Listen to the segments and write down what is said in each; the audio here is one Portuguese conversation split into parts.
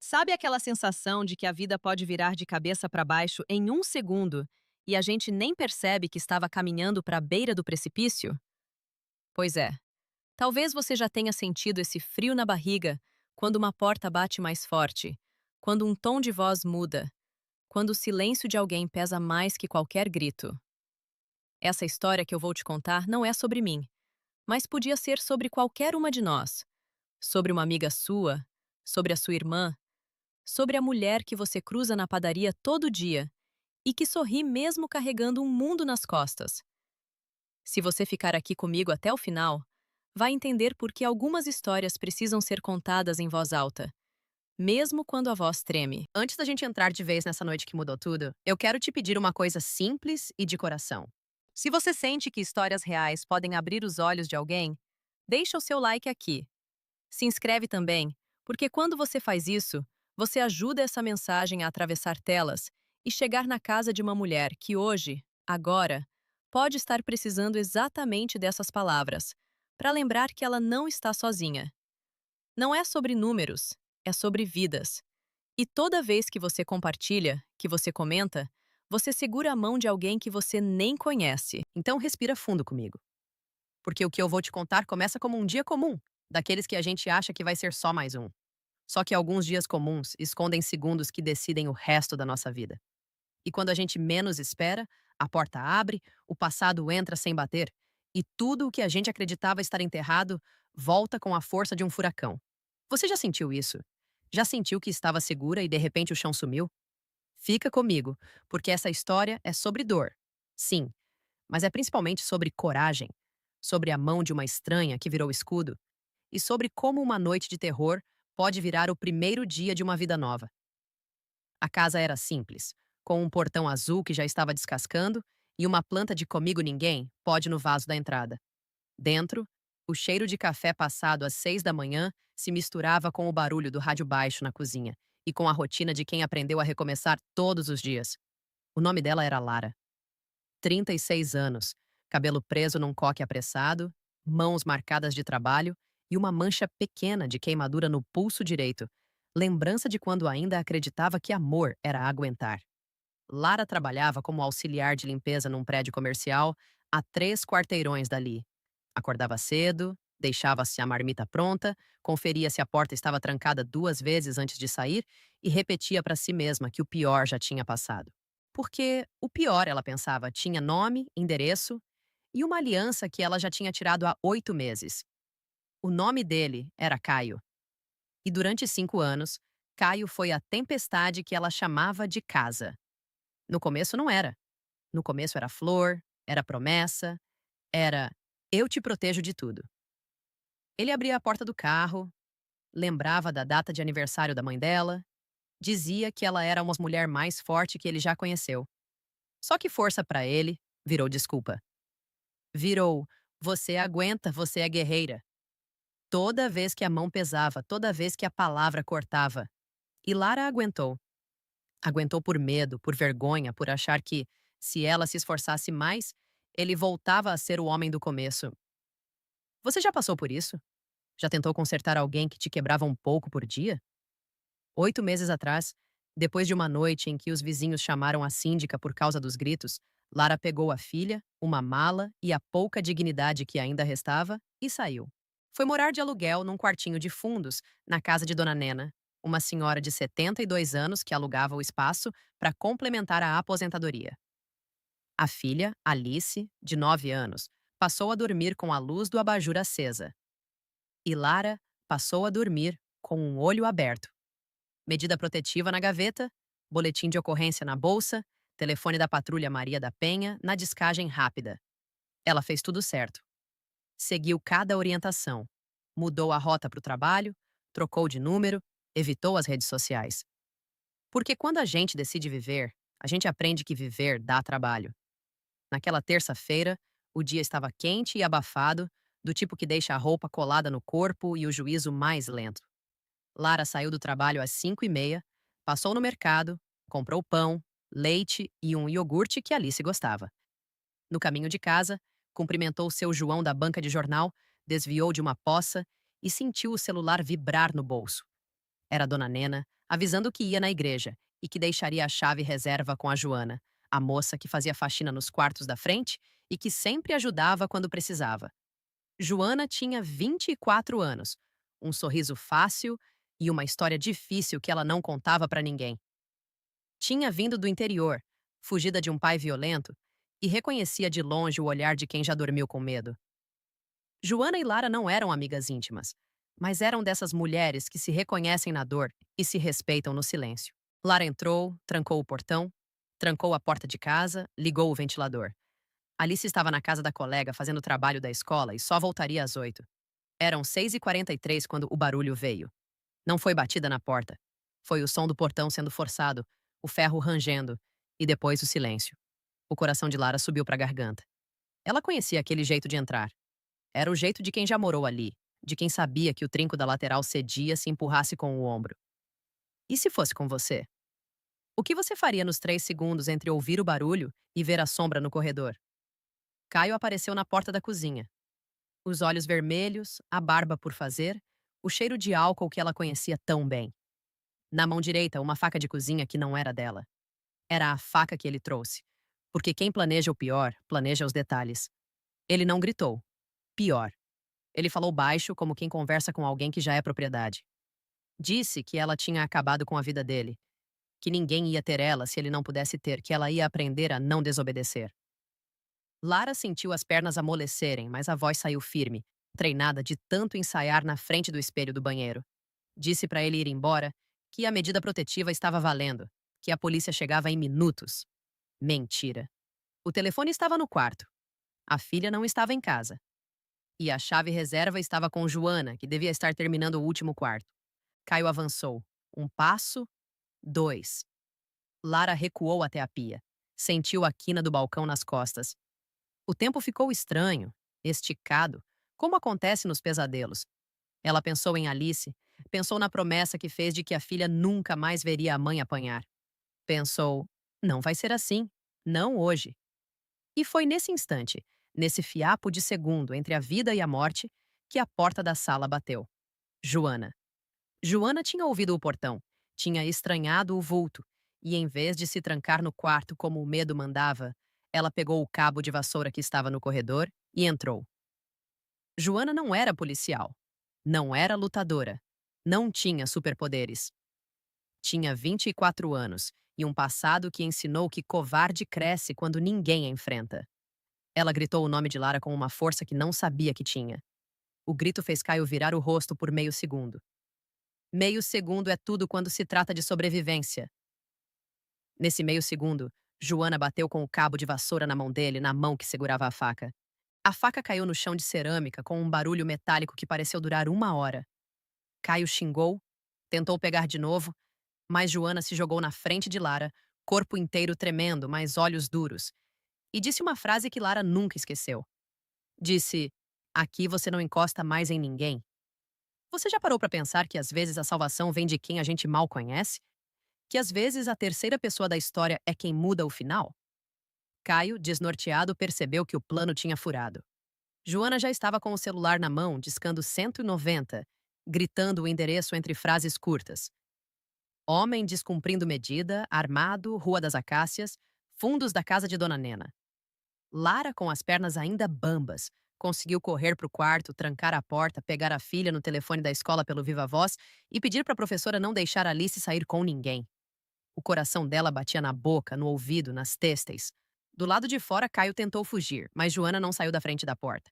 Sabe aquela sensação de que a vida pode virar de cabeça para baixo em um segundo e a gente nem percebe que estava caminhando para a beira do precipício? Pois é, talvez você já tenha sentido esse frio na barriga quando uma porta bate mais forte, quando um tom de voz muda, quando o silêncio de alguém pesa mais que qualquer grito. Essa história que eu vou te contar não é sobre mim, mas podia ser sobre qualquer uma de nós. Sobre uma amiga sua, sobre a sua irmã, sobre a mulher que você cruza na padaria todo dia e que sorri mesmo carregando um mundo nas costas. Se você ficar aqui comigo até o final, vai entender por que algumas histórias precisam ser contadas em voz alta, mesmo quando a voz treme. Antes da gente entrar de vez nessa noite que mudou tudo, eu quero te pedir uma coisa simples e de coração. Se você sente que histórias reais podem abrir os olhos de alguém, deixa o seu like aqui. Se inscreve também, porque quando você faz isso, você ajuda essa mensagem a atravessar telas e chegar na casa de uma mulher que hoje, agora, pode estar precisando exatamente dessas palavras, para lembrar que ela não está sozinha. Não é sobre números, é sobre vidas. E toda vez que você compartilha, que você comenta, você segura a mão de alguém que você nem conhece. Então respira fundo comigo, porque o que eu vou te contar começa como um dia comum, daqueles que a gente acha que vai ser só mais um. Só que alguns dias comuns escondem segundos que decidem o resto da nossa vida. E quando a gente menos espera, a porta abre, o passado entra sem bater, e tudo o que a gente acreditava estar enterrado volta com a força de um furacão. Você já sentiu isso? Já sentiu que estava segura e de repente o chão sumiu? Fica comigo, porque essa história é sobre dor. Sim, mas é principalmente sobre coragem, sobre a mão de uma estranha que virou escudo, e sobre como uma noite de terror pode virar o primeiro dia de uma vida nova. A casa era simples, com um portão azul que já estava descascando e uma planta de comigo ninguém pode no vaso da entrada. Dentro, o cheiro de café passado às 6 da manhã se misturava com o barulho do rádio baixo na cozinha e com a rotina de quem aprendeu a recomeçar todos os dias. O nome dela era Lara. 36 anos, cabelo preso num coque apressado, mãos marcadas de trabalho e uma mancha pequena de queimadura no pulso direito, lembrança de quando ainda acreditava que amor era aguentar. Lara trabalhava como auxiliar de limpeza num prédio comercial a 3 quarteirões dali. Acordava cedo, deixava-se a marmita pronta, conferia se a porta estava trancada 2 vezes antes de sair e repetia para si mesma que o pior já tinha passado. Porque o pior, ela pensava, tinha nome, endereço e uma aliança que ela já tinha tirado há 8 meses. O nome dele era Caio. E durante 5 anos, Caio foi a tempestade que ela chamava de casa. No começo não era. No começo era flor, era promessa, era eu te protejo de tudo. Ele abria a porta do carro, lembrava da data de aniversário da mãe dela, dizia que ela era uma mulher mais forte que ele já conheceu. Só que força pra ele virou desculpa. Virou você aguenta, você é guerreira. Toda vez que a mão pesava, toda vez que a palavra cortava. E Lara aguentou. Aguentou por medo, por vergonha, por achar que, se ela se esforçasse mais, ele voltava a ser o homem do começo. Você já passou por isso? Já tentou consertar alguém que te quebrava um pouco por dia? 8 meses atrás, depois de uma noite em que os vizinhos chamaram a síndica por causa dos gritos, Lara pegou a filha, uma mala e a pouca dignidade que ainda restava e saiu. Foi morar de aluguel num quartinho de fundos, na casa de Dona Nena, uma senhora de 72 anos que alugava o espaço para complementar a aposentadoria. A filha, Alice, de 9 anos, passou a dormir com a luz do abajur acesa. E Lara passou a dormir com um olho aberto. Medida protetiva na gaveta, boletim de ocorrência na bolsa, telefone da patrulha Maria da Penha na descagem rápida. Ela fez tudo certo. Seguiu cada orientação. Mudou a rota para o trabalho, trocou de número, evitou as redes sociais. Porque quando a gente decide viver, a gente aprende que viver dá trabalho. Naquela terça-feira, o dia estava quente e abafado, do tipo que deixa a roupa colada no corpo e o juízo mais lento. Lara saiu do trabalho às 5h30, passou no mercado, comprou pão, leite e um iogurte que Alice gostava. No caminho de casa, cumprimentou seu João da banca de jornal, desviou de uma poça e sentiu o celular vibrar no bolso. Era Dona Nena, avisando que ia na igreja e que deixaria a chave reserva com a Joana, a moça que fazia faxina nos quartos da frente e que sempre ajudava quando precisava. Joana tinha 24 anos, um sorriso fácil e uma história difícil que ela não contava para ninguém. Tinha vindo do interior, fugida de um pai violento, e reconhecia de longe o olhar de quem já dormiu com medo. Joana e Lara não eram amigas íntimas, mas eram dessas mulheres que se reconhecem na dor e se respeitam no silêncio. Lara entrou, trancou o portão, trancou a porta de casa, ligou o ventilador. Alice estava na casa da colega fazendo o trabalho da escola e só voltaria às 8. Eram 6h43 quando o barulho veio. Não foi batida na porta. Foi o som do portão sendo forçado, o ferro rangendo e depois o silêncio. O coração de Lara subiu para a garganta. Ela conhecia aquele jeito de entrar. Era o jeito de quem já morou ali, de quem sabia que o trinco da lateral cedia se empurrasse com o ombro. E se fosse com você? O que você faria nos 3 segundos entre ouvir o barulho e ver a sombra no corredor? Caio apareceu na porta da cozinha. Os olhos vermelhos, a barba por fazer, o cheiro de álcool que ela conhecia tão bem. Na mão direita, uma faca de cozinha que não era dela. Era a faca que ele trouxe. Porque quem planeja o pior, planeja os detalhes. Ele não gritou. Pior. Ele falou baixo, como quem conversa com alguém que já é propriedade. Disse que ela tinha acabado com a vida dele. Que ninguém ia ter ela se ele não pudesse ter, que ela ia aprender a não desobedecer. Lara sentiu as pernas amolecerem, mas a voz saiu firme, treinada de tanto ensaiar na frente do espelho do banheiro. Disse para ele ir embora, que a medida protetiva estava valendo, que a polícia chegava em minutos. Mentira. O telefone estava no quarto. A filha não estava em casa. E a chave reserva estava com Joana, que devia estar terminando o último quarto. Caio avançou. Um passo, dois. Lara recuou até a pia. Sentiu a quina do balcão nas costas. O tempo ficou estranho, esticado, como acontece nos pesadelos. Ela pensou em Alice, pensou na promessa que fez de que a filha nunca mais veria a mãe apanhar. Pensou, não vai ser assim, não hoje. E foi nesse instante, nesse fiapo de segundo entre a vida e a morte, que a porta da sala bateu. Joana. Joana tinha ouvido o portão, tinha estranhado o vulto, e em vez de se trancar no quarto como o medo mandava, ela pegou o cabo de vassoura que estava no corredor e entrou. Joana não era policial, não era lutadora, não tinha superpoderes. Tinha 24 anos e um passado que ensinou que covarde cresce quando ninguém a enfrenta. Ela gritou o nome de Lara com uma força que não sabia que tinha. O grito fez Caio virar o rosto por meio segundo. Meio segundo é tudo quando se trata de sobrevivência. Nesse meio segundo, Joana bateu com o cabo de vassoura na mão dele, na mão que segurava a faca. A faca caiu no chão de cerâmica com um barulho metálico que pareceu durar 1 hora. Caio xingou, tentou pegar de novo, mas Joana se jogou na frente de Lara, corpo inteiro tremendo, mas olhos duros, e disse uma frase que Lara nunca esqueceu. Disse: "Aqui você não encosta mais em ninguém." Você já parou para pensar que às vezes a salvação vem de quem a gente mal conhece? Que às vezes a terceira pessoa da história é quem muda o final? Caio, desnorteado, percebeu que o plano tinha furado. Joana já estava com o celular na mão, discando 190, gritando o endereço entre frases curtas. Homem descumprindo medida, armado, Rua das Acácias, fundos da casa de Dona Nena. Lara, com as pernas ainda bambas, conseguiu correr para o quarto, trancar a porta, pegar a filha no telefone da escola pelo viva-voz e pedir para a professora não deixar Alice sair com ninguém. O coração dela batia na boca, no ouvido, nas têxteis. Do lado de fora, Caio tentou fugir, mas Joana não saiu da frente da porta.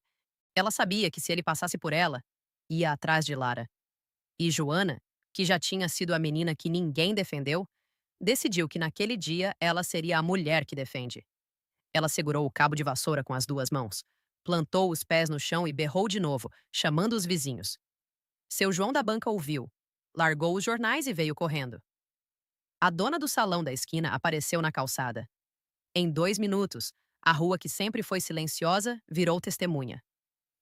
Ela sabia que se ele passasse por ela, ia atrás de Lara. E Joana, que já tinha sido a menina que ninguém defendeu, decidiu que naquele dia ela seria a mulher que defende. Ela segurou o cabo de vassoura com as 2 mãos, plantou os pés no chão e berrou de novo, chamando os vizinhos. Seu João da banca ouviu, largou os jornais e veio correndo. A dona do salão da esquina apareceu na calçada. Em 2 minutos, a rua que sempre foi silenciosa virou testemunha.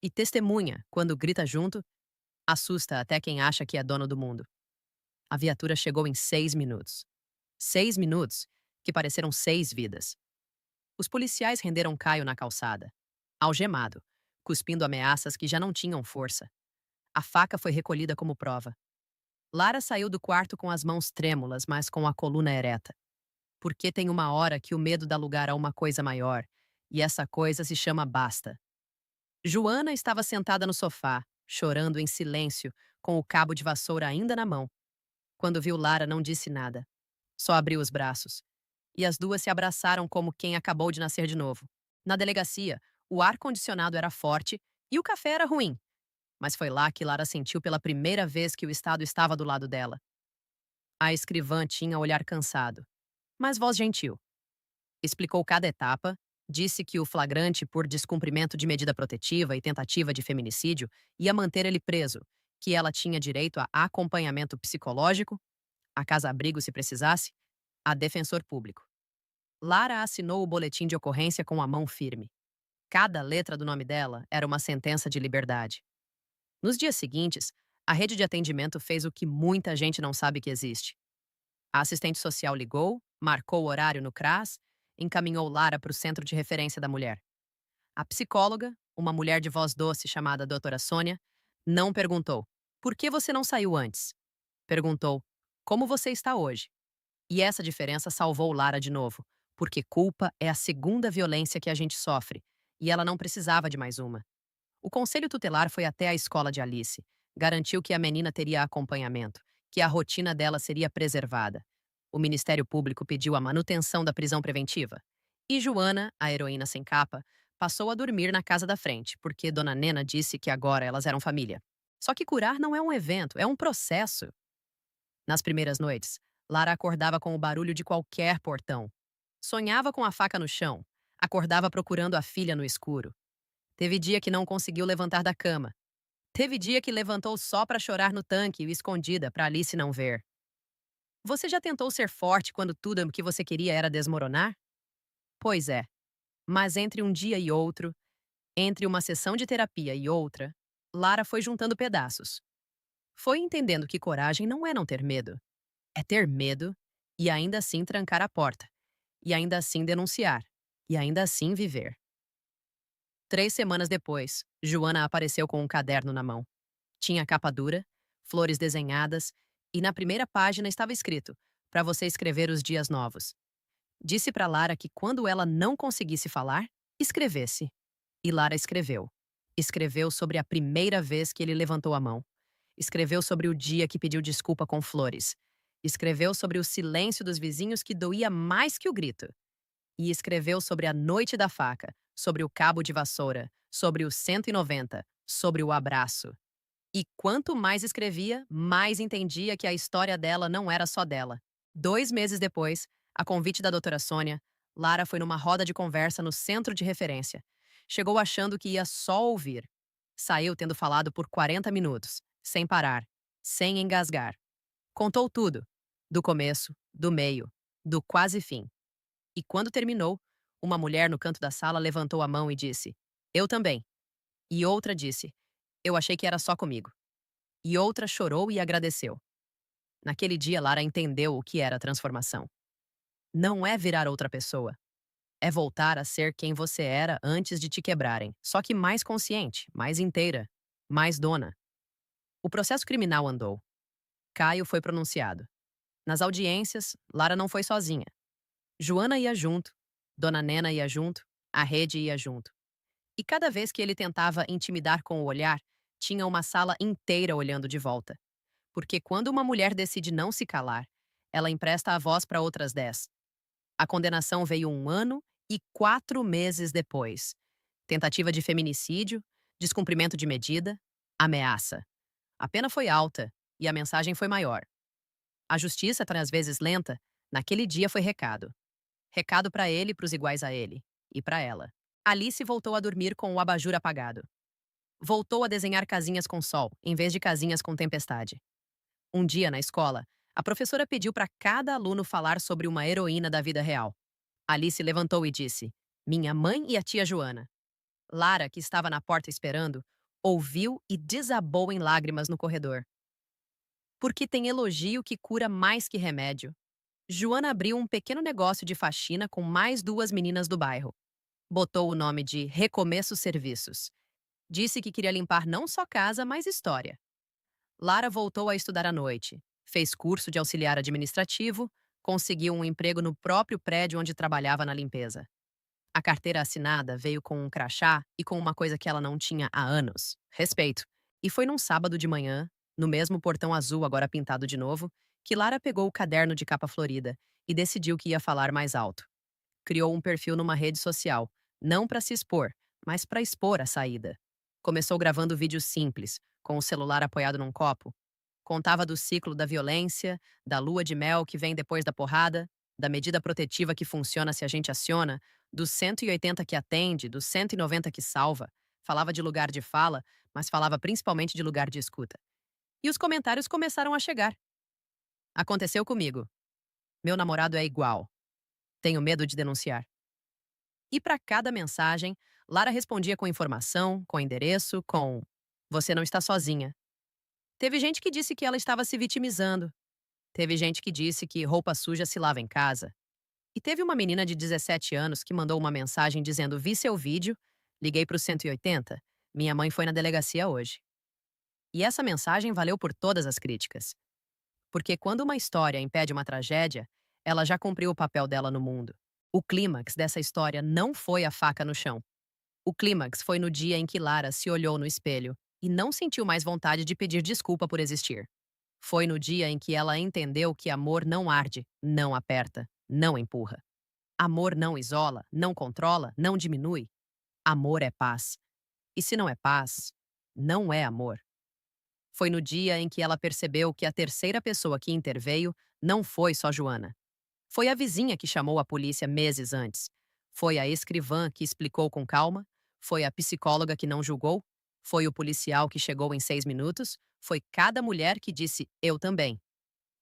E testemunha, quando grita junto, assusta até quem acha que é dono do mundo. A viatura chegou em 6 minutos. 6 minutos, que pareceram 6 vidas. Os policiais renderam Caio na calçada, algemado, cuspindo ameaças que já não tinham força. A faca foi recolhida como prova. Lara saiu do quarto com as mãos trêmulas, mas com a coluna ereta. Porque tem uma hora que o medo dá lugar a uma coisa maior, e essa coisa se chama basta. Joana estava sentada no sofá, chorando em silêncio, com o cabo de vassoura ainda na mão. Quando viu Lara, não disse nada. Só abriu os braços. E as duas se abraçaram como quem acabou de nascer de novo. Na delegacia, o ar-condicionado era forte e o café era ruim. Mas foi lá que Lara sentiu pela primeira vez que o Estado estava do lado dela. A escrivã tinha olhar cansado, mas voz gentil. Explicou cada etapa, disse que o flagrante por descumprimento de medida protetiva e tentativa de feminicídio ia manter ele preso, que ela tinha direito a acompanhamento psicológico, a casa-abrigo se precisasse, a defensor público. Lara assinou o boletim de ocorrência com a mão firme. Cada letra do nome dela era uma sentença de liberdade. Nos dias seguintes, a rede de atendimento fez o que muita gente não sabe que existe. A assistente social ligou, marcou o horário no CRAS, encaminhou Lara para o Centro de Referência da Mulher. A psicóloga, uma mulher de voz doce chamada Doutora Sônia, não perguntou: por que você não saiu antes? Perguntou: como você está hoje? E essa diferença salvou Lara de novo, porque culpa é a segunda violência que a gente sofre, e ela não precisava de mais uma. O conselho tutelar foi até a escola de Alice, garantiu que a menina teria acompanhamento, que a rotina dela seria preservada. O Ministério Público pediu a manutenção da prisão preventiva. E Joana, a heroína sem capa, passou a dormir na casa da frente, porque Dona Nena disse que agora elas eram família. Só que curar não é um evento, é um processo. Nas primeiras noites, Lara acordava com o barulho de qualquer portão. Sonhava com a faca no chão. Acordava procurando a filha no escuro. Teve dia que não conseguiu levantar da cama. Teve dia que levantou só para chorar no tanque e escondida para Alice não ver. Você já tentou ser forte quando tudo o que você queria era desmoronar? Pois é. Mas entre um dia e outro, entre uma sessão de terapia e outra, Lara foi juntando pedaços. Foi entendendo que coragem não é não ter medo. É ter medo e ainda assim trancar a porta. E ainda assim denunciar. E ainda assim viver. 3 semanas depois, Joana apareceu com um caderno na mão. Tinha capa dura, flores desenhadas, e na primeira página estava escrito: para você escrever os dias novos. Disse para Lara que quando ela não conseguisse falar, escrevesse. E Lara escreveu. Escreveu sobre a primeira vez que ele levantou a mão. Escreveu sobre o dia que pediu desculpa com flores. Escreveu sobre o silêncio dos vizinhos que doía mais que o grito. E escreveu sobre a noite da faca, sobre o cabo de vassoura, sobre o 190, sobre o abraço. E quanto mais escrevia, mais entendia que a história dela não era só dela. 2 meses depois, a convite da doutora Sônia, Lara foi numa roda de conversa no centro de referência. Chegou achando que ia só ouvir. Saiu tendo falado por 40 minutos, sem parar, sem engasgar. Contou tudo, do começo, do meio, do quase fim. E quando terminou, uma mulher no canto da sala levantou a mão e disse: eu também. E outra disse: eu achei que era só comigo. E outra chorou e agradeceu. Naquele dia, Lara entendeu o que era transformação. Não é virar outra pessoa. É voltar a ser quem você era antes de te quebrarem, só que mais consciente, mais inteira, mais dona. O processo criminal andou. Caio foi pronunciado. Nas audiências, Lara não foi sozinha. Joana ia junto, Dona Nena ia junto, a rede ia junto. E cada vez que ele tentava intimidar com o olhar, tinha uma sala inteira olhando de volta. Porque quando uma mulher decide não se calar, ela empresta a voz para outras 10. A condenação veio 1 ano e 4 meses depois. Tentativa de feminicídio, descumprimento de medida, ameaça. A pena foi alta e a mensagem foi maior. A justiça, às vezes lenta, naquele dia foi recado. Recado para ele e para os iguais a ele. E para ela. Alice voltou a dormir com o abajur apagado. Voltou a desenhar casinhas com sol, em vez de casinhas com tempestade. Um dia, na escola, a professora pediu para cada aluno falar sobre uma heroína da vida real. Alice levantou e disse: minha mãe e a tia Joana. Lara, que estava na porta esperando, ouviu e desabou em lágrimas no corredor. Porque tem elogio que cura mais que remédio. Joana abriu um pequeno negócio de faxina com mais 2 meninas do bairro. Botou o nome de Recomeço Serviços. Disse que queria limpar não só casa, mas história. Lara voltou a estudar à noite, fez curso de auxiliar administrativo, conseguiu um emprego no próprio prédio onde trabalhava na limpeza. A carteira assinada veio com um crachá e com uma coisa que ela não tinha há anos: respeito. E foi num sábado de manhã, no mesmo portão azul agora pintado de novo, que Lara pegou o caderno de capa florida e decidiu que ia falar mais alto. Criou um perfil numa rede social, não para se expor, mas para expor a saída. Começou gravando vídeos simples, com o celular apoiado num copo. Contava do ciclo da violência, da lua de mel que vem depois da porrada, da medida protetiva que funciona se a gente aciona, dos 180 que atende, dos 190 que salva. Falava de lugar de fala, mas falava principalmente de lugar de escuta. E os comentários começaram a chegar. Aconteceu comigo. Meu namorado é igual. Tenho medo de denunciar. E para cada mensagem, Lara respondia com informação, com endereço, com: Você não está sozinha. Teve gente que disse que ela estava se vitimizando. Teve gente que disse que roupa suja se lava em casa. E teve uma menina de 17 anos que mandou uma mensagem dizendo: Vi seu vídeo, liguei para o 180, minha mãe foi na delegacia hoje. E essa mensagem valeu por todas as críticas. Porque quando uma história impede uma tragédia, ela já cumpriu o papel dela no mundo. O clímax dessa história não foi a faca no chão. O clímax foi no dia em que Lara se olhou no espelho e não sentiu mais vontade de pedir desculpa por existir. Foi no dia em que ela entendeu que amor não arde, não aperta, não empurra. Amor não isola, não controla, não diminui. Amor é paz. E se não é paz, não é amor. Foi no dia em que ela percebeu que a terceira pessoa que interveio não foi só Joana. Foi a vizinha que chamou a polícia meses antes. Foi a escrivã que explicou com calma. Foi a psicóloga que não julgou. Foi o policial que chegou em 6 minutos. Foi cada mulher que disse: Eu também.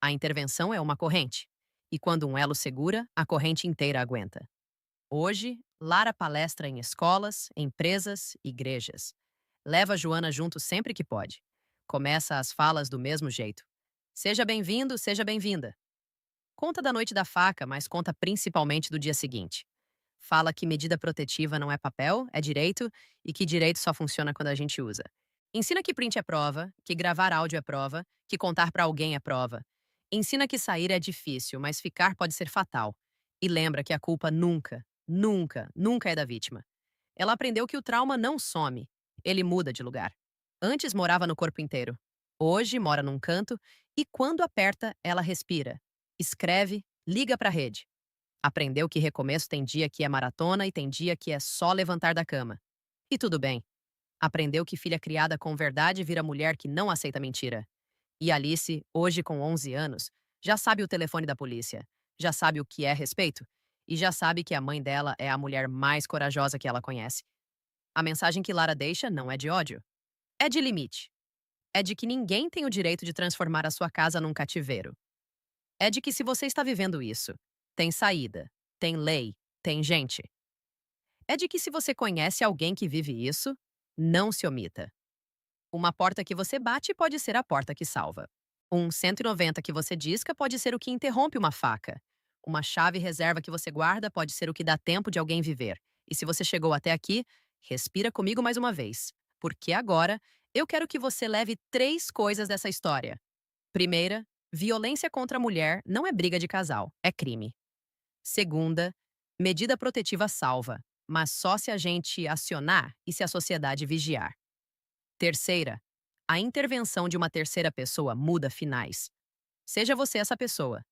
A intervenção é uma corrente. E quando um elo segura, a corrente inteira aguenta. Hoje, Lara palestra em escolas, empresas, igrejas. Leva Joana junto sempre que pode. Começa as falas do mesmo jeito. Seja bem-vindo, seja bem-vinda. Conta da noite da faca, mas conta principalmente do dia seguinte. Fala que medida protetiva não é papel, é direito, e que direito só funciona quando a gente usa. Ensina que print é prova, que gravar áudio é prova, que contar pra alguém é prova. Ensina que sair é difícil, mas ficar pode ser fatal. E lembra que a culpa nunca, nunca, nunca é da vítima. Ela aprendeu que o trauma não some, ele muda de lugar. Antes morava no corpo inteiro. Hoje mora num canto e quando aperta, ela respira. Escreve, liga pra rede. Aprendeu que recomeço tem dia que é maratona e tem dia que é só levantar da cama. E tudo bem. Aprendeu que filha criada com verdade vira mulher que não aceita mentira. E Alice, hoje com 11 anos, já sabe o telefone da polícia, já sabe o que é respeito e já sabe que a mãe dela é a mulher mais corajosa que ela conhece. A mensagem que Lara deixa não é de ódio, é de limite. É de que ninguém tem o direito de transformar a sua casa num cativeiro. É de que se você está vivendo isso, tem saída, tem lei, tem gente. É de que se você conhece alguém que vive isso, não se omita. Uma porta que você bate pode ser a porta que salva. Um 190 que você disca pode ser o que interrompe uma faca. Uma chave reserva que você guarda pode ser o que dá tempo de alguém viver. E se você chegou até aqui, respira comigo mais uma vez. Porque agora eu quero que você leve 3 coisas dessa história. Primeira, violência contra a mulher não é briga de casal, é crime. Segunda, medida protetiva salva, mas só se a gente acionar e se a sociedade vigiar. Terceira, a intervenção de uma terceira pessoa muda finais. Seja você essa pessoa.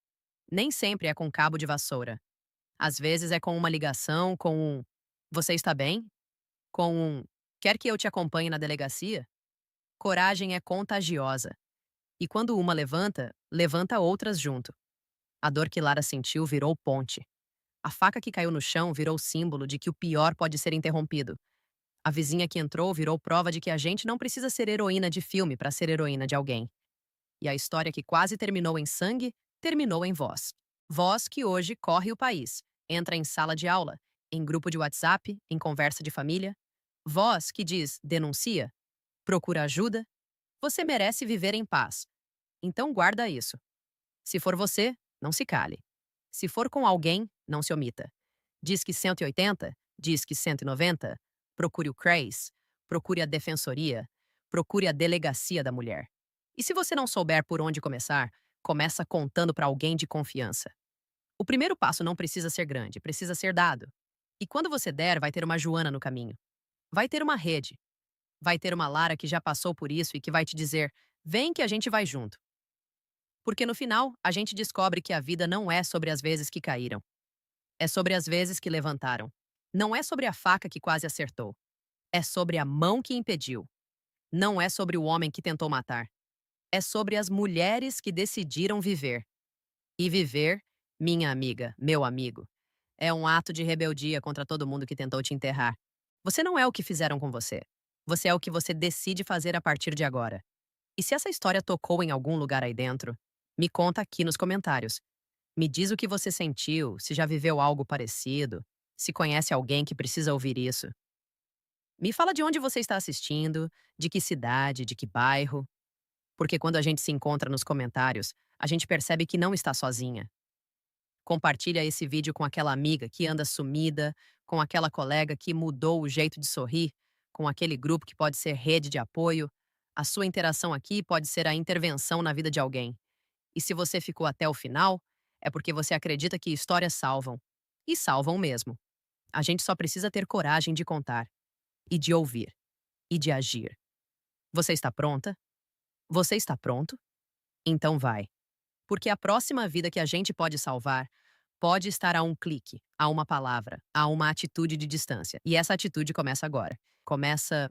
Nem sempre é com cabo de vassoura. Às vezes é com uma ligação, com um Você está bem? Com um Quer que eu te acompanhe na delegacia? Coragem é contagiosa. E quando uma levanta, levanta outras junto. A dor que Lara sentiu virou ponte. A faca que caiu no chão virou símbolo de que o pior pode ser interrompido. A vizinha que entrou virou prova de que a gente não precisa ser heroína de filme para ser heroína de alguém. E a história que quase terminou em sangue, terminou em voz. Voz que hoje corre o país, entra em sala de aula, em grupo de WhatsApp, em conversa de família. Voz que diz: denuncia, procura ajuda, você merece viver em paz. Então guarda isso. Se for você, não se cale. Se for com alguém, não se omita. Diz que 180, diz que 190, procure o CREAS, procure a Defensoria, procure a Delegacia da Mulher. E se você não souber por onde começar, começa contando para alguém de confiança. O primeiro passo não precisa ser grande, precisa ser dado. E quando você der, vai ter uma Joana no caminho. Vai ter uma rede. Vai ter uma Lara que já passou por isso e que vai te dizer: vem que a gente vai junto. Porque no final, a gente descobre que a vida não é sobre as vezes que caíram, é sobre as vezes que levantaram. Não é sobre a faca que quase acertou, é sobre a mão que impediu. Não é sobre o homem que tentou matar, é sobre as mulheres que decidiram viver. E viver, minha amiga, meu amigo, é um ato de rebeldia contra todo mundo que tentou te enterrar. Você não é o que fizeram com você. Você é o que você decide fazer a partir de agora. E se essa história tocou em algum lugar aí dentro, me conta aqui nos comentários. Me diz o que você sentiu, se já viveu algo parecido, se conhece alguém que precisa ouvir isso. Me fala de onde você está assistindo, de que cidade, de que bairro. Porque quando a gente se encontra nos comentários, a gente percebe que não está sozinha. Compartilha esse vídeo com aquela amiga que anda sumida, com aquela colega que mudou o jeito de sorrir, com aquele grupo que pode ser rede de apoio. A sua interação aqui pode ser a intervenção na vida de alguém. E se você ficou até o final, é porque você acredita que histórias salvam. E salvam mesmo. A gente só precisa ter coragem de contar, e de ouvir, e de agir. Você está pronta? Você está pronto? Então vai. Porque a próxima vida que a gente pode salvar pode estar a um clique, a uma palavra, a uma atitude de distância. E essa atitude começa agora. Começa